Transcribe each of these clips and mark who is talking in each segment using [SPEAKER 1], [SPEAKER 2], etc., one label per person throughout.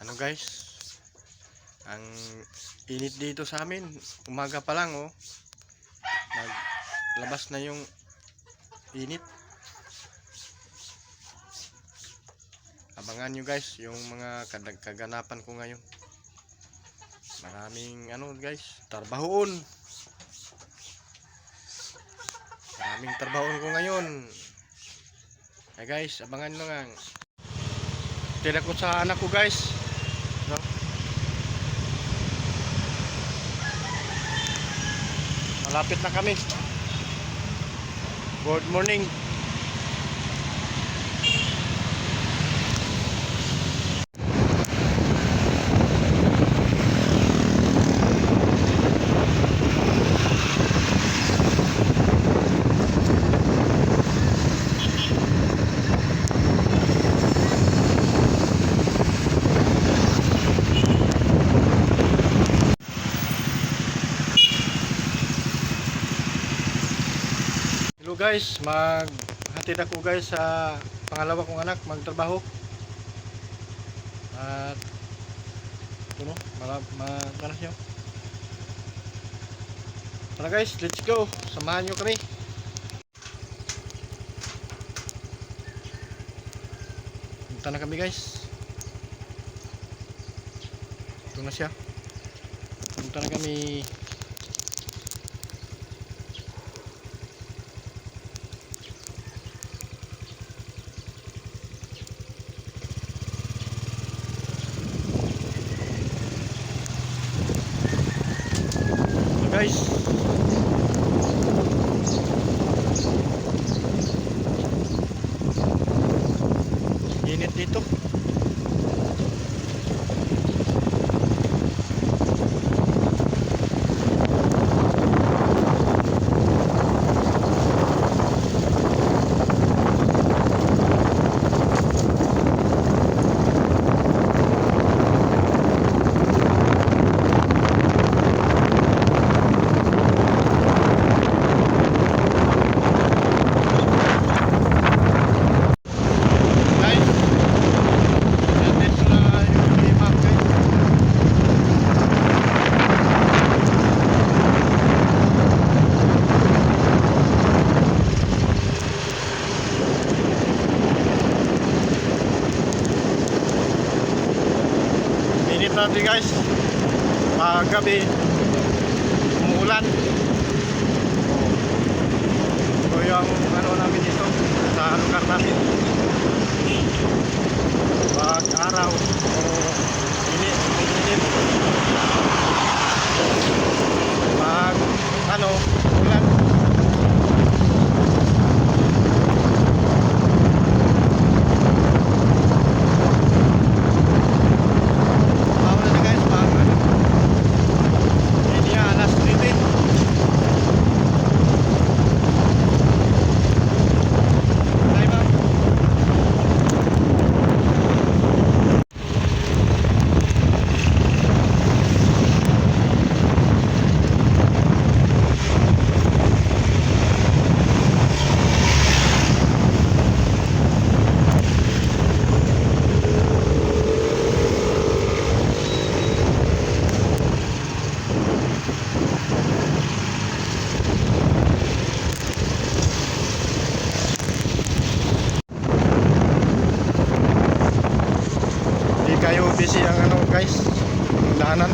[SPEAKER 1] Ano guys, ang init dito sa amin. Umaga pa lang oh. Naglabas na yung init. Abangan nyo guys yung mga kaganapan ko ngayon. Maraming guys, trabahoon. Maraming trabahoon ko ngayon. Hey guys, abangan nyo nga. Tira ko sa anak ko guys. No? Malapit na kami. Good morning. Hello guys, maghatid ako guys sa pangalawa kong anak magtrabaho. At ito no, manas nyo. Tara guys, let's go. Samahan nyo kami. Punta na kami guys. Ito na siya. Punta na kami. Guys, init dito. Natin guys, gabi umuulan. Ito yung namin dito sa lugar namin. Pag araw init. Pag ulan. Kayo busy ang guys, daanan.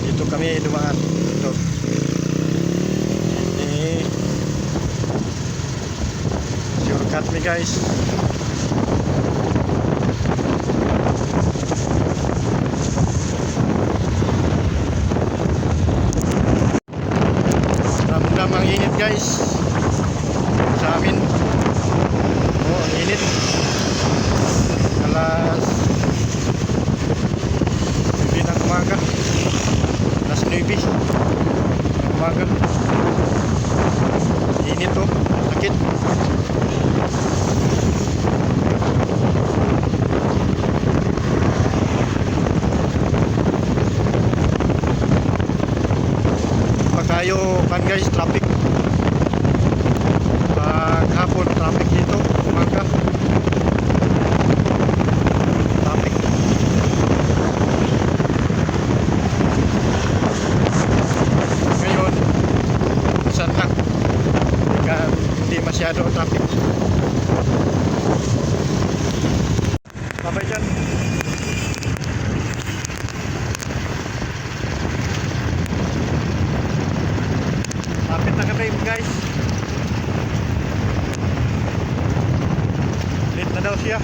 [SPEAKER 1] Dito kami dumaan dito. Cut me guys. Ramdam ang init guys sa amin. Oh, ang init. Alas 9 ng umaga. Alas 9 ng umaga. Init oh, sakit. guys, traffic. Paghapon traffic dito, umaga. Traffic. Ngayon, saan lang? Hindi masyado traffic. Babay dyan. Lapit na kami guys. Late na daw siya.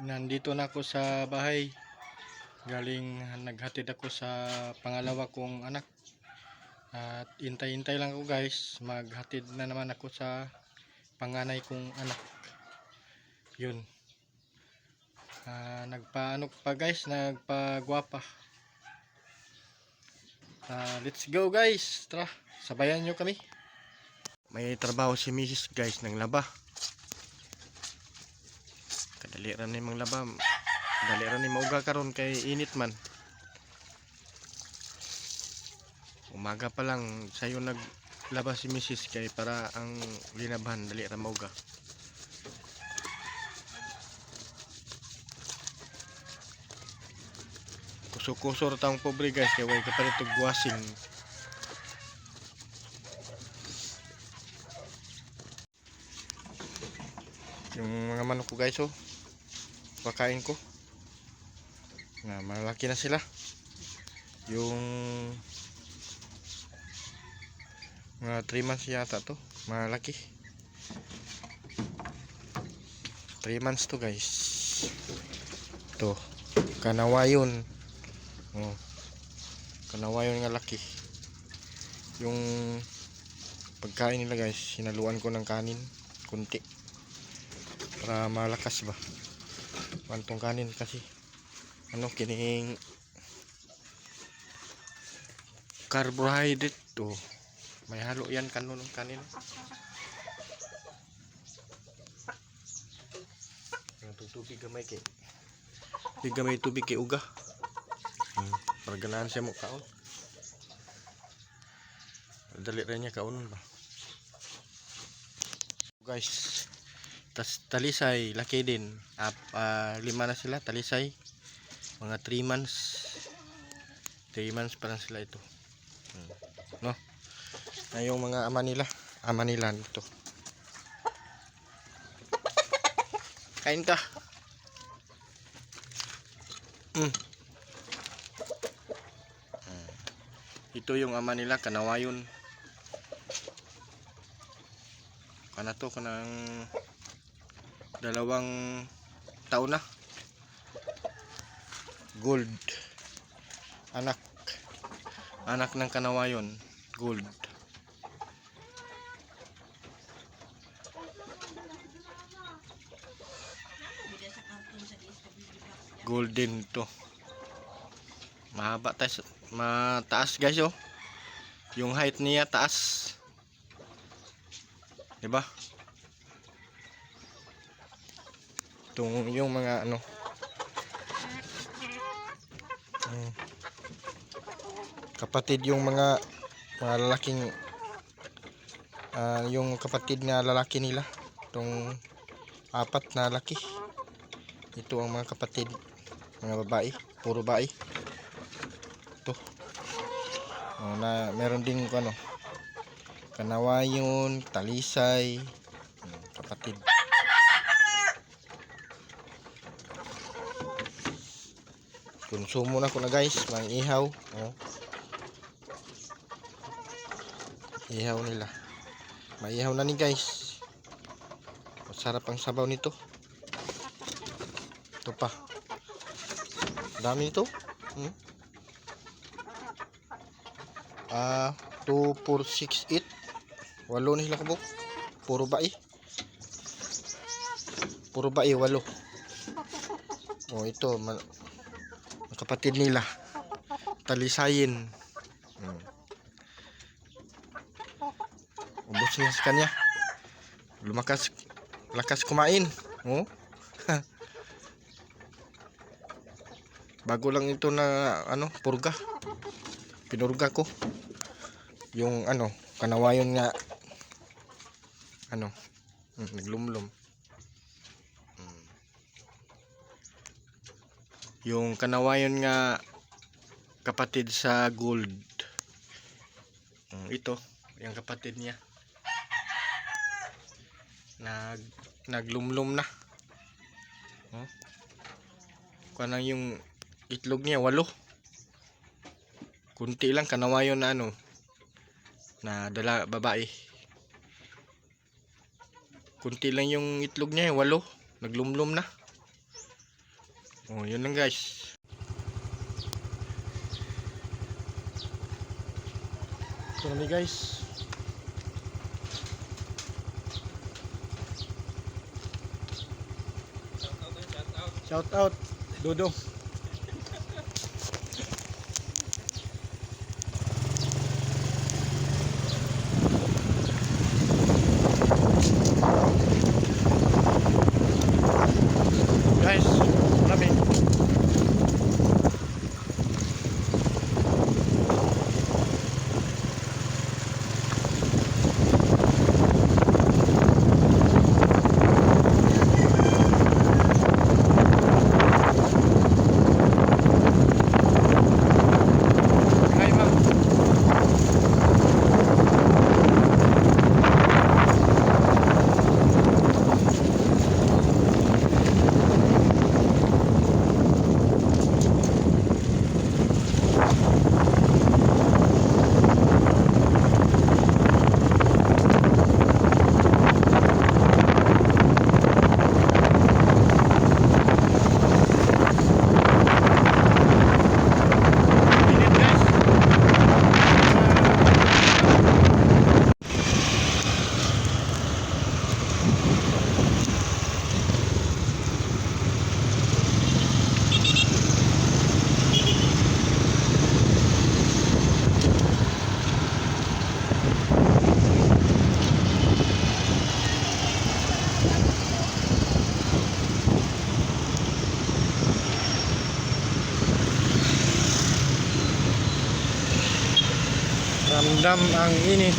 [SPEAKER 1] Nandito na ako sa bahay. Galing naghatid ako sa pangalawa kong anak. At intay-intay lang ako guys. Maghatid na naman ako sa panganay kong anak. Yun. Nagpaano pa guys, nagpagwapa. Let's go guys. Tara, sabayan nyo kami. May trabaho si Mrs. guys ng laba. Kadali ran ni mang laba. Dali ran ni mauga karon kay init man. Umaga pa lang sayo naglaba si Mrs. kay para ang linaban dali ran mauga. Kusor taong pobre guys kay way kapalit og washing. Yung mga manok ko guys oh, pakain ko na malaki na sila. Yung mga 3 months yata to, malaki. 3 months to guys. To kanawayon. Oh, kanawayon nga laki. Yung pagkain nila guys, sinaluan ko ng kanin kunti para malakas ba. Wantong kanin kasi ano kining carbohydrate to. May halo yan kanon ng kanin. Tubig gamay kay. Gamay tubig kay uga. Para ganahan siya mo kaon. Dali rin niya kaon ba. Guys, talisay laki din. 5 na sila talisay. Mga 3 months. 3 months pa lang sila ito. No? Na yung mga ama nila nito. Kain ka. Ito yung ama nila, kanawayon. Kana to, kanang 2 taon na. Gold. Anak ng kanawayon. Gold. Golden to. Mahaba tayo, mataas guys oh. Yung height niya taas. 'Di ba? Itong yung mga ano. Kapatid yung mga lalaking yung kapatid na lalaki nila. Itong 4 na laki. Ito ang mga kapatid, mga babae, puro babae. Ito. Na meron ding ano, kanawayon, talisay, kapatid. Konsumo na ko na guys, mga ihaw. Oh. Ihaw nila. Maihaw na ni guys. Masarap ang sabaw nito. Ito pa. Dami nito. 2, 4, 6, 8. 8 na sila kabuk. Puro bae. 8. Oh, ito kapatid nila. Talisayin. Ubos niya sa kanya. Lakas kumain. Oh. Bago lang ito na purga. Pinurga ko. Yung kanawayon nga naglumlum. Yung kanawayon nga kapatid sa gold. Ito, yung kapatid niya. Naglumlum na. Kung yung itlog niya 8. Kunti lang kanawayon na na babae. Kunti lang yung itlog niya 8. Naglumlum na. Yun lang guys. Ito na guys. Shout out Dodong. Guys, lami. Ramdam ang init.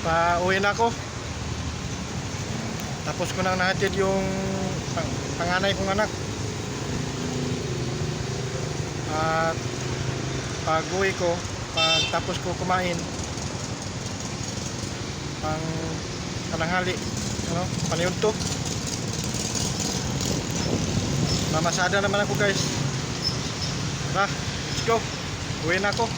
[SPEAKER 1] Pauwi na ako. Tapos ko nang nahatid yung panganay kong anak. At pag-uwi ko, tapos ko kumain pang tananghali, paniunto. Mamasada naman ako guys. Tara, let's go. Uwi na ako.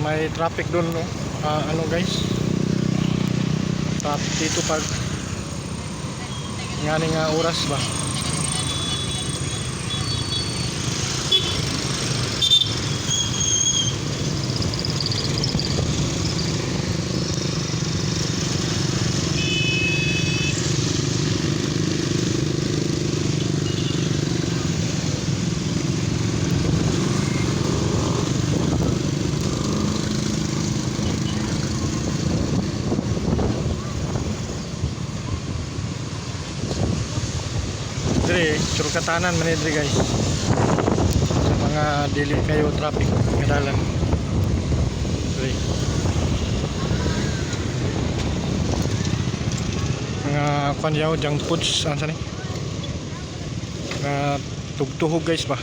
[SPEAKER 1] May traffic doon, no? Guys, traffic dito pag nganing oras ba. Dire, surukatanan manidri guys. Sa mga dili kayo traffic kadalan. Dire. Mga kanyaw jang foods ang sani. Tugtuhog guys ba.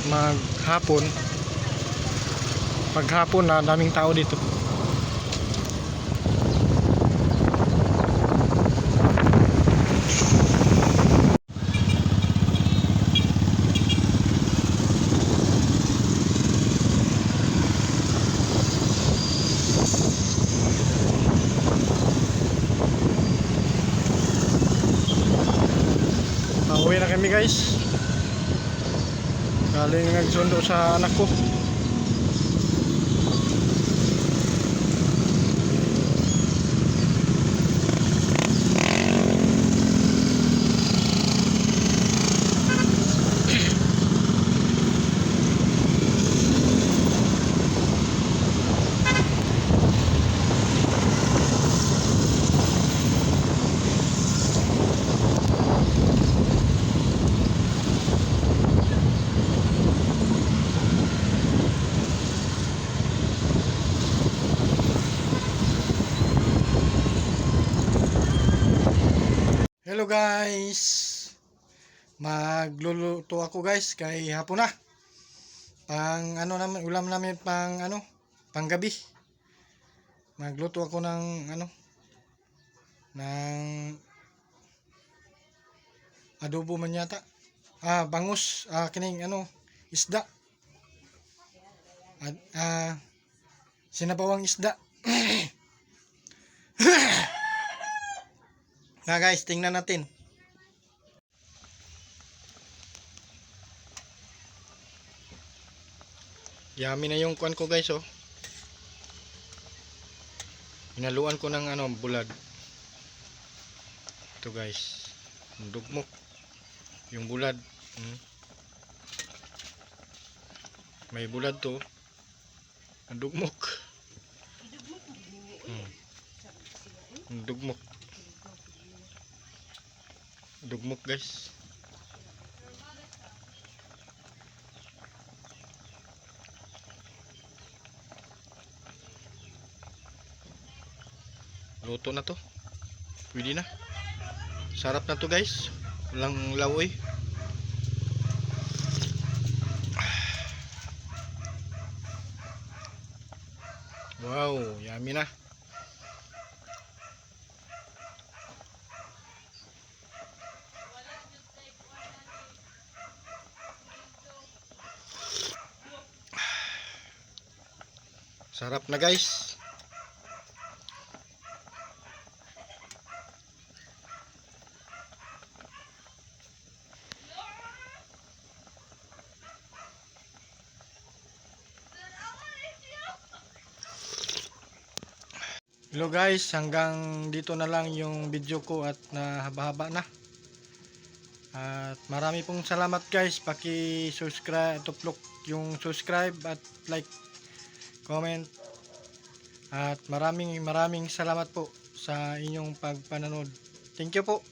[SPEAKER 2] maghapon. Paghapon na daming tao dito. Pauwi na kami guys. Galing nagsundo sa anak ko. Hello guys. Magluluto ako guys kay hapon na. Pang ano naman ulam namin pang ano, panggabi. Magluto ako ng ano ng adobo man yata. Bangus, kining ano, isda. Sinabawang isda. Na guys, tingnan natin. Yummy na yung kuan ko guys, oh. Hinaluan ko ng ano, bulad. Ito guys. Dugmok. Yung bulad. May bulad to. Dugmok. Dugmok. Dugmok guys. Luto na to. Pwede na. Sarap na to guys. Walang lawoy. Wow, yummy na. Sarap na guys. Hello guys, hanggang dito na lang yung video ko at haba-haba na. At marami pong salamat guys. Paki-subscribe, tuplok yung subscribe at like, comment. At maraming salamat po sa inyong pagpanonood. Thank you po.